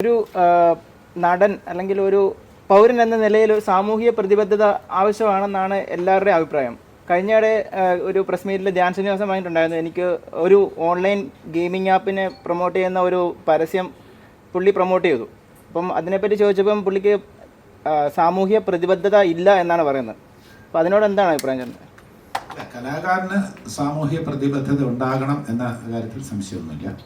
ഒരു നടൻ അല്ലെങ്കിൽ ഒരു പൗരൻ എന്ന നിലയിൽ ഒരു സാമൂഹിക പ്രതിബദ്ധത ആവശ്യമാണെന്നാണ് എല്ലാവരുടെയും അഭിപ്രായം. കഴിഞ്ഞിടെ ഒരു പ്രസ് മീറ്റിൽ ധ്യാൻ ശ്രീനിവാസൻ പറഞ്ഞിട്ടുണ്ടായിരുന്നു, എനിക്ക് ഒരു ഓൺലൈൻ ഗെയിമിംഗ് ആപ്പിനെ പ്രൊമോട്ട് ചെയ്യുന്ന ഒരു പരസ്യം പുള്ളി പ്രൊമോട്ട് ചെയ്തു. അപ്പം അതിനെപ്പറ്റി ചോദിച്ചപ്പം പുള്ളിക്ക് സാമൂഹിക പ്രതിബദ്ധത ഇല്ല എന്നാണ് പറയുന്നത്. അപ്പം അതിനോട് എന്താണ് അഭിപ്രായം ചേട്ടൻ? കലാകാരന് സാമൂഹിക പ്രതിബദ്ധത ഉണ്ടാകണം എന്ന കാര്യത്തിൽ സംശയമൊന്നുമില്ല.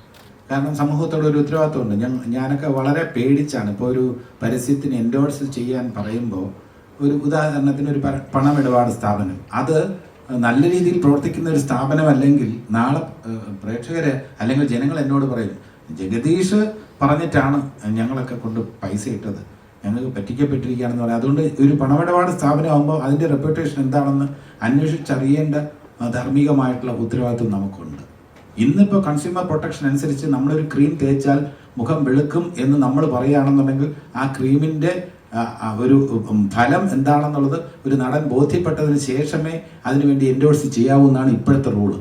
കാരണം സമൂഹത്തോട് ഒരു ഉത്തരവാദിത്വമുണ്ട്. ഞാനൊക്കെ വളരെ പേടിച്ചാണ് ഇപ്പോൾ ഒരു പരസ്യത്തിന് എൻഡോഴ്സ് ചെയ്യാൻ പറയുമ്പോൾ, ഒരു ഉദാഹരണത്തിന് ഒരു പണമിടപാട് സ്ഥാപനം, അത് നല്ല രീതിയിൽ പ്രവർത്തിക്കുന്ന ഒരു സ്ഥാപനമല്ലെങ്കിൽ നാളെ പ്രേക്ഷകര് അല്ലെങ്കിൽ ജനങ്ങൾ എന്നോട് പറയും, ജഗദീഷ് പറഞ്ഞിട്ടാണ് ഞങ്ങളൊക്കെ കൊണ്ട് പൈസ ഇട്ടത്, ഞങ്ങൾക്ക് പറ്റിക്കപ്പെട്ടിരിക്കുകയാണെന്ന് പറയാം. അതുകൊണ്ട് ഒരു പണമിടപാട് സ്ഥാപനമാകുമ്പോൾ അതിൻ്റെ റെപ്യൂട്ടേഷൻ എന്താണെന്ന് അന്വേഷിച്ചറിയേണ്ട ധാർമ്മികമായിട്ടുള്ള ഉത്തരവാദിത്വം നമുക്കുണ്ട്. ഇന്നിപ്പോൾ കൺസ്യൂമർ പ്രൊട്ടക്ഷൻ അനുസരിച്ച് നമ്മളൊരു ക്രീം തേച്ചാൽ മുഖം വെളുക്കും എന്ന് നമ്മൾ പറയുകയാണെന്നുണ്ടെങ്കിൽ ആ ക്രീമിൻ്റെ ഒരു ഫലം എന്താണെന്നുള്ളത് ഒരു നടൻ ബോധ്യപ്പെട്ടതിന് ശേഷമേ അതിനുവേണ്ടി എൻഡോഴ്സ് ചെയ്യാവൂ എന്നാണ് ഇപ്പോഴത്തെ റൂള്.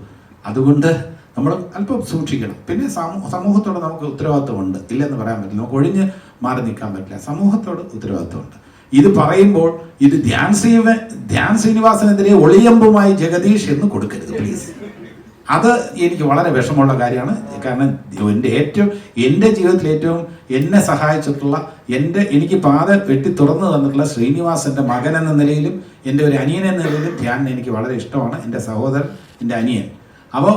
അതുകൊണ്ട് നമ്മൾ അല്പം സൂക്ഷിക്കണം. പിന്നെ സമൂഹത്തോട് നമുക്ക് ഉത്തരവാദിത്വമുണ്ട്, ഇല്ലെന്ന് പറയാൻ പറ്റില്ല, നമുക്ക് ഒഴിഞ്ഞ് മാറി നിൽക്കാൻ പറ്റില്ല. സമൂഹത്തോട് ഉത്തരവാദിത്വമുണ്ട്. ഇത് പറയുമ്പോൾ ഇത് ധ്യാൻ ശ്രീനിവാസനെതിരെ ഒളിയമ്പുമായി ജഗദീഷ് എന്ന് കൊടുക്കരുത് പ്ലീസ്. അത് എനിക്ക് വളരെ വിഷമമുള്ള കാര്യമാണ്. കാരണം എൻ്റെ ജീവിതത്തിൽ ഏറ്റവും എന്നെ സഹായിച്ചിട്ടുള്ള എനിക്ക് പാത വെട്ടി തുറന്നു തന്നിട്ടുള്ള ശ്രീനിവാസന്റെ മകൻ എന്ന നിലയിലും എൻ്റെ ഒരു അനിയൻ എന്ന നിലയിലും ധ്യാൻ എനിക്ക് വളരെ ഇഷ്ടമാണ്. എൻ്റെ സഹോദരൻ, എൻ്റെ അനിയൻ. അപ്പോൾ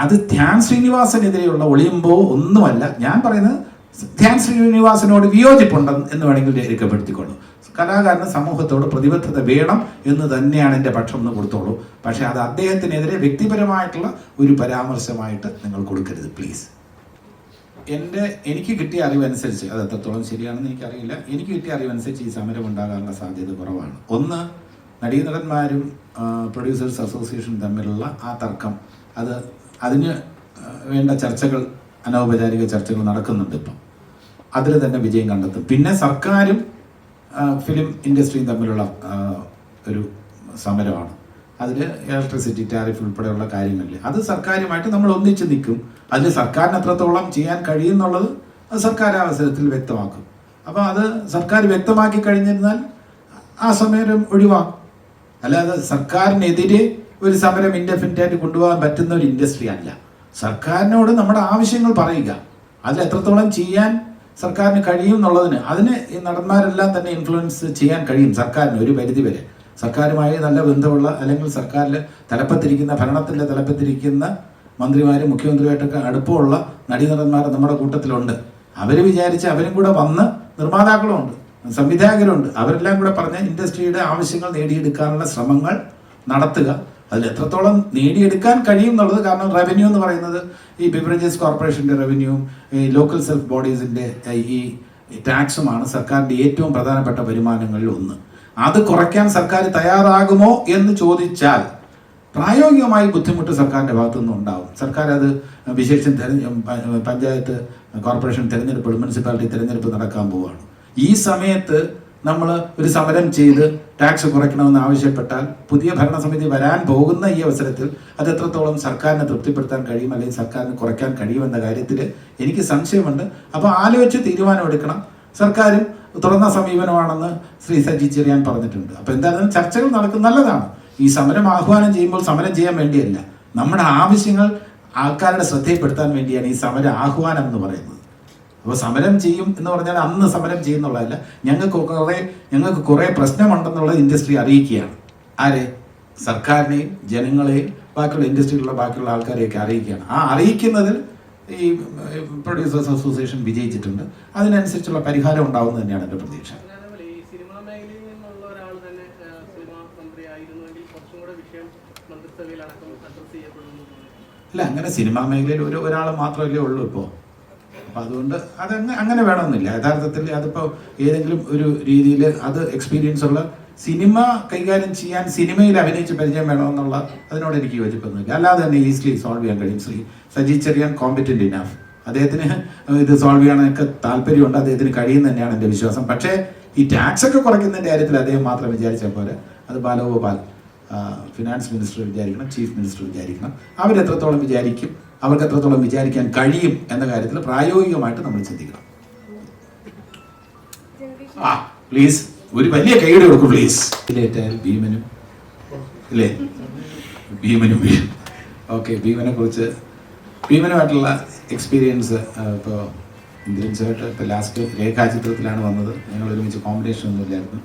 അത് ധ്യാൻ ശ്രീനിവാസനെതിരെയുള്ള ഒളിയുമ്പോ ഒന്നുമല്ല. ഞാൻ പറയുന്നത് ധ്യാൻ ശ്രീനിവാസനോട് വിയോജിപ്പുണ്ടെന്ന് എന്ന് വേണമെങ്കിൽ രേഖപ്പെടുത്തിക്കൊള്ളൂ. കലാകാരന് സമൂഹത്തോട് പ്രതിബദ്ധത വേണം എന്ന് തന്നെയാണ് എൻ്റെ പക്ഷം എന്ന് കൊടുത്തോളൂ. പക്ഷെ അത് അദ്ദേഹത്തിനെതിരെ വ്യക്തിപരമായിട്ടുള്ള ഒരു പരാമർശമായിട്ട് നിങ്ങൾ കൊടുക്കരുത് പ്ലീസ്. എനിക്ക് കിട്ടിയ അറിവനുസരിച്ച്, അത് എത്രത്തോളം ശരിയാണെന്ന് എനിക്കറിയില്ല, എനിക്ക് കിട്ടിയ അറിവനുസരിച്ച് ഈ സമരം ഉണ്ടാകാനുള്ള സാധ്യത കുറവാണ്. ഒന്ന്, നടീനടന്മാരും പ്രൊഡ്യൂസേഴ്സ് അസോസിയേഷൻ തമ്മിലുള്ള ആ തർക്കം, അതിന് വേണ്ട ചർച്ചകൾ, അനൗപചാരിക ചർച്ചകൾ നടക്കുന്നുണ്ട് ഇപ്പം. അതിൽ തന്നെ വിജയം കണ്ടെത്തും. പിന്നെ സർക്കാരും ഫിലിം ഇൻഡസ്ട്രിയും തമ്മിലുള്ള ഒരു സമരമാണ്. അതിൽ ഇലക്ട്രിസിറ്റി ടാരിഫ് ഉൾപ്പെടെയുള്ള കാര്യങ്ങളിൽ അത് സർക്കാരുമായിട്ട് നമ്മൾ ഒന്നിച്ച് നിൽക്കും. അതിൽ സർക്കാരിന് എത്രത്തോളം ചെയ്യാൻ കഴിയുന്നുള്ളത് അത് സർക്കാർ അവസരത്തിൽ വ്യക്തമാക്കും. അപ്പോൾ അത് സർക്കാർ വ്യക്തമാക്കി കഴിഞ്ഞിരുന്നാൽ ആ സമരം ഒഴിവാക്കും. അല്ലാതെ സർക്കാരിനെതിരെ ഒരു സമരം ഇൻഡെഫിനിറ്റായിട്ട് കൊണ്ടുപോകാൻ പറ്റുന്ന ഒരു ഇൻഡസ്ട്രി അല്ല. സർക്കാരിനോട് നമ്മുടെ ആവശ്യങ്ങൾ പറയുക, അതിൽ എത്രത്തോളം ചെയ്യാൻ സർക്കാരിന് കഴിയും എന്നുള്ളതിന് അതിന് ഈ നടന്മാരെല്ലാം തന്നെ ഇൻഫ്ലുവൻസ് ചെയ്യാൻ കഴിയും സർക്കാരിന് ഒരു പരിധി വരെ. സർക്കാരുമായി നല്ല ബന്ധമുള്ള അല്ലെങ്കിൽ സർക്കാരിൽ ഭരണത്തിൻ്റെ തലപ്പത്തിരിക്കുന്ന മന്ത്രിമാരും മുഖ്യമന്ത്രിയുമായിട്ടൊക്കെ അടുപ്പമുള്ള നടീനടന്മാർ നമ്മുടെ കൂട്ടത്തിലുണ്ട്. അവർ വിചാരിച്ച് അവരും കൂടെ വന്ന്, നിർമ്മാതാക്കളുമുണ്ട്, സംവിധായകരുണ്ട്, അവരെല്ലാം കൂടെ പറഞ്ഞ് ഇൻഡസ്ട്രിയുടെ ആവശ്യങ്ങൾ നേടിയെടുക്കാനുള്ള ശ്രമങ്ങൾ നടത്തുക. അതിൽ എത്രത്തോളം നേടിയെടുക്കാൻ കഴിയും എന്നുള്ളത്, കാരണം റവന്യൂ എന്ന് പറയുന്നത് ഈ ബിവറേജസ് കോർപ്പറേഷൻ്റെ റവന്യൂവും ഈ ലോക്കൽ സെൽഫ് ബോഡീസിൻ്റെ ഈ ടാക്സുമാണ് സർക്കാരിൻ്റെ ഏറ്റവും പ്രധാനപ്പെട്ട വരുമാനങ്ങളിൽ ഒന്ന്. അത് കുറയ്ക്കാൻ സർക്കാർ തയ്യാറാകുമോ എന്ന് ചോദിച്ചാൽ പ്രായോഗികമായി ബുദ്ധിമുട്ട് സർക്കാരിൻ്റെ ഭാഗത്തുനിന്നും ഉണ്ടാവും. സർക്കാർ അത് വിശേഷം പഞ്ചായത്ത് കോർപ്പറേഷൻ തിരഞ്ഞെടുപ്പ്, മുനിസിപ്പാലിറ്റി തിരഞ്ഞെടുപ്പ് നടക്കാൻ പോവുകയാണ്. ഈ സമയത്ത് നമ്മൾ ഒരു സമരം ചെയ്ത് ടാക്സ് കുറയ്ക്കണമെന്ന് ആവശ്യപ്പെട്ടാൽ പുതിയ ഭരണസമിതി വരാൻ പോകുന്ന ഈ അവസരത്തിൽ അത് എത്രത്തോളം സർക്കാരിനെ തൃപ്തിപ്പെടുത്താൻ കഴിയും അല്ലെങ്കിൽ സർക്കാരിന് കുറയ്ക്കാൻ കഴിയുമെന്ന കാര്യത്തിൽ എനിക്ക് സംശയമുണ്ട്. അപ്പോൾ ആലോചിച്ച് തീരുമാനമെടുക്കണം. സർക്കാരും തുറന്ന സമീപനമാണെന്ന് ശ്രീ സജി ചെറിയാൻ പറഞ്ഞിട്ടുണ്ട്. അപ്പോൾ എന്തായാലും ചർച്ചകൾ നടക്കും, നല്ലതാണ്. ഈ സമരം ആഹ്വാനം ചെയ്യുമ്പോൾ സമരം ചെയ്യാൻ വേണ്ടിയല്ല, നമ്മുടെ ആവശ്യങ്ങൾ ആൾക്കാരുടെ ശ്രദ്ധയിൽപ്പെടുത്താൻ വേണ്ടിയാണ് ഈ സമര ആഹ്വാനം എന്ന് പറയുന്നത്. അപ്പോൾ സമരം ചെയ്യും എന്ന് പറഞ്ഞാൽ അന്ന് സമരം ചെയ്യുന്നുള്ളതല്ല, ഞങ്ങൾക്ക് കുറേ പ്രശ്നമുണ്ടെന്നുള്ളത് ഇൻഡസ്ട്രി അറിയിക്കുകയാണ്. ആരെ? സർക്കാരിനെയും ജനങ്ങളെയും ബാക്കിയുള്ള ഇൻഡസ്ട്രിയിലുള്ള ബാക്കിയുള്ള ആൾക്കാരെയൊക്കെ അറിയിക്കുകയാണ്. ആ അറിയിക്കുന്നതിൽ ഈ പ്രൊഡ്യൂസേഴ്സ് അസോസിയേഷൻ വിജയിച്ചിട്ടുണ്ട്. അതിനനുസരിച്ചുള്ള പരിഹാരം ഉണ്ടാവുമെന്ന് തന്നെയാണ് എൻ്റെ പ്രതീക്ഷ. അല്ല, അങ്ങനെ സിനിമാ മേഖലയിൽ ഒരാൾ മാത്രമല്ലേ ഉള്ളൂ ഇപ്പോൾ. അപ്പം അതുകൊണ്ട് അങ്ങനെ വേണമെന്നില്ല. യഥാർത്ഥത്തിൽ അതിപ്പോൾ ഏതെങ്കിലും ഒരു രീതിയിൽ അത് എക്സ്പീരിയൻസ് ഉള്ള സിനിമ കൈകാര്യം ചെയ്യാൻ സിനിമയിൽ അഭിനയിച്ച് പരിചയം വേണമെന്നുള്ള അതിനോട് എനിക്ക് യോജിപ്പൊന്നുമില്ല. അല്ലാതെ തന്നെ ഈസിലി സോൾവ് ചെയ്യാൻ കഴിയും. സജി ചെറിയാൻ കോമ്പറ്റന്റ് ഇനഫ്, അദ്ദേഹത്തിന് ഇത് സോൾവ് ചെയ്യാനൊക്കെ താല്പര്യമുണ്ട്, അദ്ദേഹത്തിന് കഴിയുന്ന തന്നെയാണ് എൻ്റെ വിശ്വാസം. പക്ഷേ ഈ ടാക്സ് ഒക്കെ കുറയ്ക്കുന്നതിൻ്റെ കാര്യത്തിൽ അദ്ദേഹം മാത്രം വിചാരിച്ചാൽ പോലെ അത് ബാലഗോപാൽ ഫിനാൻസ് മിനിസ്റ്റർ വിചാരിക്കണം, ചീഫ് മിനിസ്റ്റർ വിചാരിക്കണം. അവരെത്രത്തോളം വിചാരിക്കും, അവർക്ക് എത്രത്തോളം വിചാരിക്കാൻ കഴിയും എന്ന കാര്യത്തിൽ പ്രായോഗികമായിട്ട് നമ്മൾ ചിന്തിക്കണം. ആ പ്ലീസ് ഒരു വലിയ കൈയ്യടി കൊടുക്കും പ്ലീസ്. ഇതിലേറ്റാൽ ഭീമനും ഇല്ലേ, ഭീമനും ഓക്കെ. ഭീമനുമായിട്ടുള്ള എക്സ്പീരിയൻസ് ഇപ്പോൾ ഇന്ദ്രൻസായിട്ട് ഇപ്പോൾ ലാസ്റ്റ് രേഖാചിത്രത്തിലാണ് വന്നത്. ഞങ്ങൾ ഒരുമിച്ച് കോമ്പിനേഷൻ ഒന്നുമില്ലായിരുന്നു.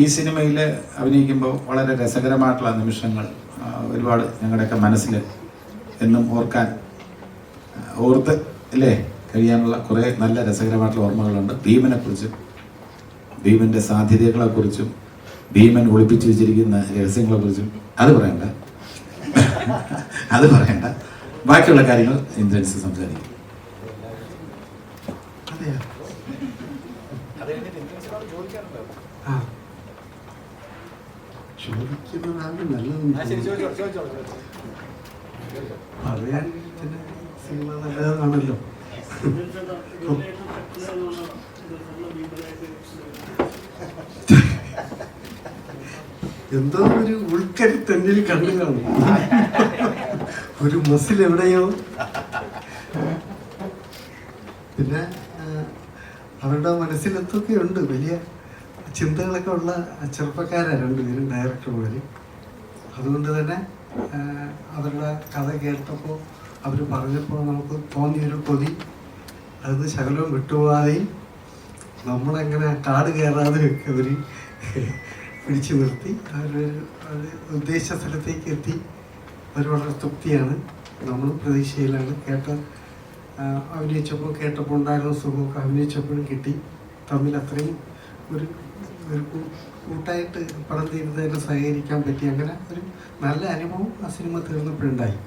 ഈ സിനിമയിൽ അഭിനയിക്കുമ്പോൾ വളരെ രസകരമായിട്ടുള്ള നിമിഷങ്ങൾ ഒരുപാട് ഞങ്ങളുടെയൊക്കെ മനസ്സിൽ എന്നും ഓർത്ത് അല്ലേ കഴിയാനുള്ള കുറേ നല്ല രസകരമായിട്ടുള്ള ഓർമ്മകളുണ്ട്. ഭീമനെക്കുറിച്ചും ഭീമൻ്റെ സാധ്യതകളെക്കുറിച്ചും ഭീമൻ ഒളിപ്പിച്ചു വെച്ചിരിക്കുന്ന രഹസ്യങ്ങളെക്കുറിച്ചും അത് പറയണ്ട. ബാക്കിയുള്ള കാര്യങ്ങൾ ഇന്ദ്രൻസ് സംസാരിക്കും. ചോദിക്കുന്നതാണ് നല്ലത്. പറയാൻ സിനിമ നല്ലതാണല്ലോ. എന്തോ ഒരു ഉൾക്കരുത്ത് എന്നിൽ കണ്ടു കാണും. ഒരു മസിൽ എവിടെയോ. പിന്നെ അവരുടെ മനസ്സിലെത്തൊക്കെ ഉണ്ട്. വലിയ ചിന്തകളൊക്കെ ഉള്ള ചെറുപ്പക്കാരാണ് രണ്ടുപേരും ഡയറക്ടർമാർ. അതുകൊണ്ട് തന്നെ അവരുടെ കഥ കേട്ടപ്പോൾ അവർ പറഞ്ഞപ്പോൾ നമുക്ക് തോന്നിയൊരു കൊതി അത് ശകലവും വിട്ടുപോകാതെയും നമ്മളെങ്ങനെ കാട് കയറാതെ ഒക്കെ അവർ പിടിച്ചു നിർത്തി അവരൊരു ഉദ്ദേശ സ്ഥലത്തേക്ക് എത്തി. അവർ വളരെ തൃപ്തിയാണ്. നമ്മൾ പ്രതീക്ഷയിലാണ്. അഭിനയിച്ചപ്പോൾ കേട്ടപ്പോൾ ഉണ്ടായിരുന്ന സുഖമൊക്കെ അഭിനയിച്ചപ്പോഴും കിട്ടി. തമ്മിൽ അത്രയും ഒരു കൂട്ടായിട്ട് പടം തീരുന്നതിന് സഹകരിക്കാൻ പറ്റി. അങ്ങനെ ഒരു നല്ല അനുഭവം ആ സിനിമ തീർന്നപ്പോഴുണ്ടായി.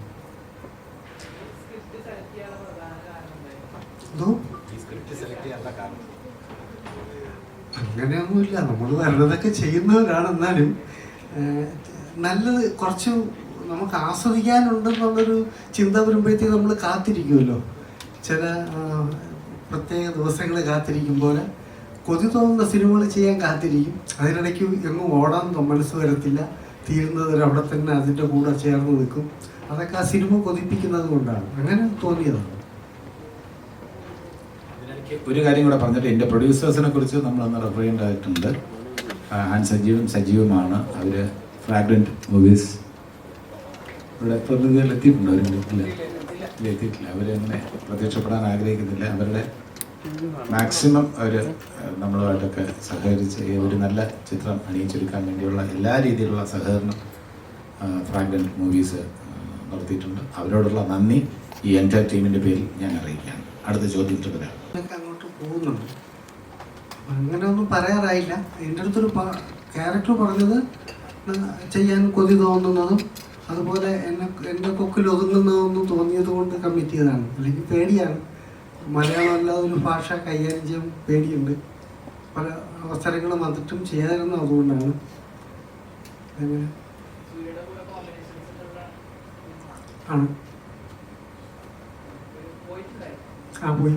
അങ്ങനെയൊന്നുമില്ല. നമ്മൾ നല്ലതൊക്കെ ചെയ്യുന്നവരാണ്. എന്നാലും നല്ലത് കുറച്ച് നമുക്ക് ആസ്വദിക്കാനുണ്ടെന്നുള്ളൊരു ചിന്ത വരുമ്പോഴത്തേക്ക് നമ്മൾ കാത്തിരിക്കുമല്ലോ. ചില പ്രത്യേക ദിവസങ്ങൾ കാത്തിരിക്കും പോലെ കൊതി തോന്നുന്ന സിനിമകൾ ചെയ്യാൻ കാത്തിരിക്കും. അതിനിടയ്ക്ക് എങ്ങും ഓടാൻ മനസ്സ് വരത്തില്ല. തീരുന്നത് അവിടെ തന്നെ അതിൻ്റെ കൂടെ ചേർന്ന് നിൽക്കും. അതൊക്കെ ആ സിനിമ കൊതിപ്പിക്കുന്നത് കൊണ്ടാണ്. അങ്ങനെ തോന്നിയതാണ്. ഒരു കാര്യം കൂടെ പറഞ്ഞിട്ട് എൻ്റെ പ്രൊഡ്യൂസേഴ്സിനെ കുറിച്ച് നമ്മളൊന്ന് റെഫർ ചെയ്യേണ്ടതായിട്ടുണ്ട്. ആൻ സജീവുമാണ്. അവർ ഫ്രാഗ്രൻറ്റ് മൂവീസ് ഇവിടെ പ്രതിനിധികൾ എത്തിയിട്ടുണ്ടോ? അവരില്ല, എത്തിയിട്ടില്ല. അവരങ്ങനെ പ്രത്യക്ഷപ്പെടാൻ ആഗ്രഹിക്കുന്നില്ല. അവരുടെ മാക്സിമം അവർ നമ്മളുമായിട്ടൊക്കെ സഹകരിച്ച് ഒരു നല്ല ചിത്രം അണിയിച്ചെടുക്കാൻ വേണ്ടിയുള്ള എല്ലാ രീതിയിലുള്ള സഹകരണം ഫ്രാഗ്രൻറ്റ് മൂവീസ് നടത്തിയിട്ടുണ്ട്. അവരോടുള്ള നന്ദി ഈ എൻ്റെ ടീമിൻ്റെ പേരിൽ ഞാൻ അറിയിക്കുകയാണ്. അടുത്ത ചോദ്യത്തിൽ വരാം. അങ്ങോട്ട് പോകുന്നുണ്ട്. അങ്ങനെ ഒന്നും പറയാറായില്ല. എൻ്റെ അടുത്തൊരു ക്യാരക്ടർ പറഞ്ഞത് ചെയ്യാൻ കൊതി തോന്നുന്നതും അതുപോലെ എൻ്റെ കൊക്കിൽ ഒതുങ്ങുന്നതെന്നും തോന്നിയത് കൊണ്ട് കമ്മിറ്റ് ചെയ്തതാണ്. അല്ലെങ്കിൽ പേടിയാണ്. മലയാളം അല്ലാതെ ഒരു ഭാഷ കൈകാര്യം ചെയ്യാൻ പേടിയുണ്ട്. പല അവസരങ്ങളും വന്നിട്ടും ചെയ്യാതിരുന്നു. അതുകൊണ്ടാണ് ആണ്. പോയി.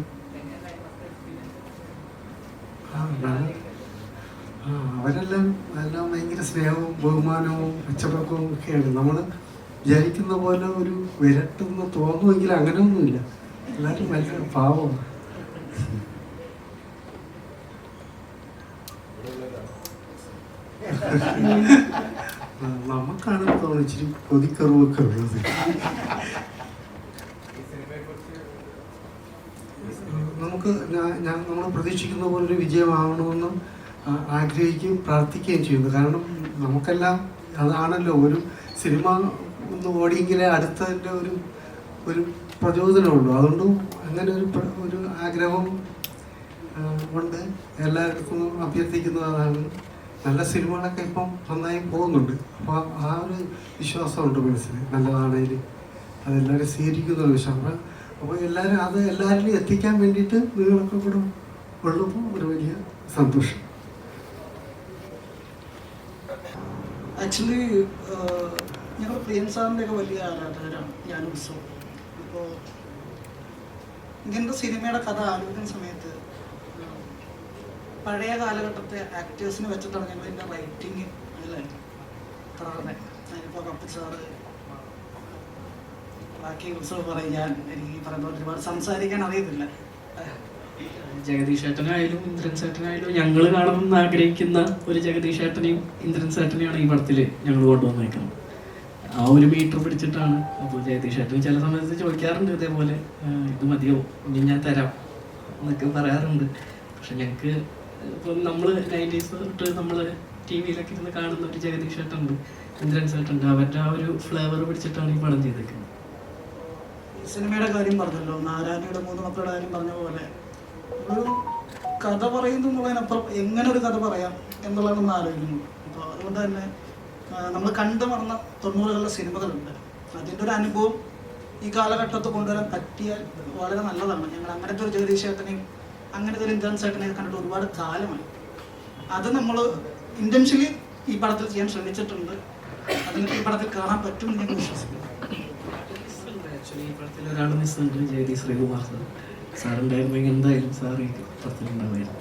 അവരെല്ലാം ഭയങ്കര സ്നേഹവും ബഹുമാനവും അച്ചടക്കവും ഒക്കെയാണ്. നമ്മൾ വിചാരിക്കുന്ന പോലെ ഒരു വിരട്ടെന്ന് തോന്നുമെങ്കിൽ അങ്ങനെയൊന്നുമില്ല. എല്ലാവരും ഭയങ്കര പാവമാണ്. നമുക്കാണ് തോന്നുന്നു ഇച്ചിരി കൊതിക്കറിവൊക്കെ ഉള്ളത്. നമുക്ക് നമ്മൾ പ്രതീക്ഷിക്കുന്ന പോലൊരു വിജയമാവണമെന്ന് ആഗ്രഹിക്കുകയും പ്രാർത്ഥിക്കുകയും ചെയ്യുന്നു. കാരണം നമുക്കെല്ലാം അതാണല്ലോ ഒരു സിനിമ ഒന്ന് ഓടിയെങ്കിലേ അടുത്തതിൻ്റെ ഒരു പ്രചോദനമുള്ളൂ. അതുകൊണ്ട് അങ്ങനെ ഒരു ആഗ്രഹം കൊണ്ട് എല്ലായിടത്തും അഭ്യർത്ഥിക്കുന്നത് അതാണ്. നല്ല സിനിമകളൊക്കെ ഇപ്പം നന്നായി പോകുന്നുണ്ട്. അപ്പോൾ ആ ഒരു വിശ്വാസമുണ്ട് മനസ്സിൽ. നല്ലതാണെങ്കിൽ അതെല്ലാവരും സ്വീകരിക്കുന്ന വിശ്വാസം. അപ്പോൾ എല്ലാവരിലും എത്തിക്കാൻ വേണ്ടിയിട്ട് നിങ്ങളൊക്കെ കൂടെ ഉള്ളപ്പോൾ ഒരു വലിയ സന്തോഷം. ആക്ച്വലി ഞങ്ങൾ പ്രിയൻ സാറിൻ്റെയൊക്കെ വലിയ ആരാധകരാണ് ഞാനും ഉത്സവം. ഇപ്പോൾ ഇങ്ങനത്തെ സിനിമയുടെ കഥ ആലോചിക്കുന്ന സമയത്ത് പഴയ കാലഘട്ടത്തെ ആക്ടേഴ്സിനെ വെച്ചിട്ടാണ് ഞങ്ങൾ ഇതിൻ്റെ റൈറ്റിങ് അല്ലേ തുടർന്നത്. അതിനിപ്പോൾ കപ്പിൽ സാറ് ബാക്കി ഉത്സവം പറയും. എനിക്ക് ഈ പറയുന്ന പോലെ ഒരുപാട് സംസാരിക്കാൻ അറിയത്തില്ല. ജഗദീഷ് ഏട്ടനായാലും ഇന്ദ്രൻ ചേട്ടനായാലും ഞങ്ങൾ കാണണമെന്ന് ആഗ്രഹിക്കുന്ന ഒരു ജഗദീഷ് ഏട്ടനെയും ഇന്ദ്രൻ ചേട്ടനെയാണ് ഈ പടത്തിൽ ഞങ്ങൾ കൊണ്ടുവന്നേക്കുന്നത്. ആ ഒരു മീറ്റർ പിടിച്ചിട്ടാണ്. അപ്പോൾ ജഗദീഷ് ഏട്ടൻ ചില സമയത്ത് ചോദിക്കാറുണ്ട് ഇതേപോലെ, ഇത് മതിയോ ഇനി ഞാൻ തരാം എന്നൊക്കെ പറയാറുണ്ട്. പക്ഷെ ഞങ്ങൾക്ക് ഇപ്പം നമ്മൾ 90s തൊട്ട് നമ്മൾ ടി വിയിലൊക്കെ ഇരുന്ന് കാണുന്ന ഒരു ജഗദീഷ് ഏട്ടനുണ്ട്, ഇന്ദ്രൻ ചേട്ടനുണ്ട്. അവരുടെ ആ ഒരു ഫ്ലേവർ പിടിച്ചിട്ടാണ് ഈ പടം ചെയ്തേക്കുന്നത്. സിനിമയുടെ കാര്യം പറഞ്ഞല്ലോ, നാരായണിയുടെ 3 മക്കളുടെ കാര്യം പറഞ്ഞ പോലെ ഒരു കഥ പറയുന്നു എന്നുള്ളതിനപ്പുറം എങ്ങനെ ഒരു കഥ പറയാം എന്നുള്ളതാണ് നമ്മൾ ആലോചിക്കുന്നത്. അപ്പോൾ അതുകൊണ്ട് തന്നെ നമ്മൾ കണ്ടു മറന്ന 90കളിലെ സിനിമകളുണ്ട്. അതിൻ്റെ ഒരു അനുഭവം ഈ കാലഘട്ടത്തിൽ കൊണ്ടുവരാൻ പറ്റിയാൽ വളരെ നല്ലതാണ്. ഞങ്ങൾ അങ്ങനത്തെ ഒരു ജഗദീഷ് ചേട്ടനെയും അങ്ങനത്തെ ഒരു ഇന്ദ്രൻ ചേട്ടനെയും കണ്ടിട്ട് ഒരുപാട് കാലമായി. അത് നമ്മൾ ഇൻറ്റൻഷ്യലി ഈ പടത്തിൽ ചെയ്യാൻ ശ്രമിച്ചിട്ടുണ്ട്. അതിന് ഈ പടത്തിൽ കാണാൻ പറ്റുമെന്ന് ഞാൻ വിശ്വസിക്കുന്നു. ആക്ച്വലി ഈ പടത്തിൽ ഒരാൾ മിസ്സുണ്ട്, ജഗദീഷ് ശ്രീകുമാർ സാർ. സാറുണ്ടായിരുന്നെങ്കിൽ എന്തായാലും സാർ ഈ പടത്തിലുണ്ടാവുമായിരുന്നു.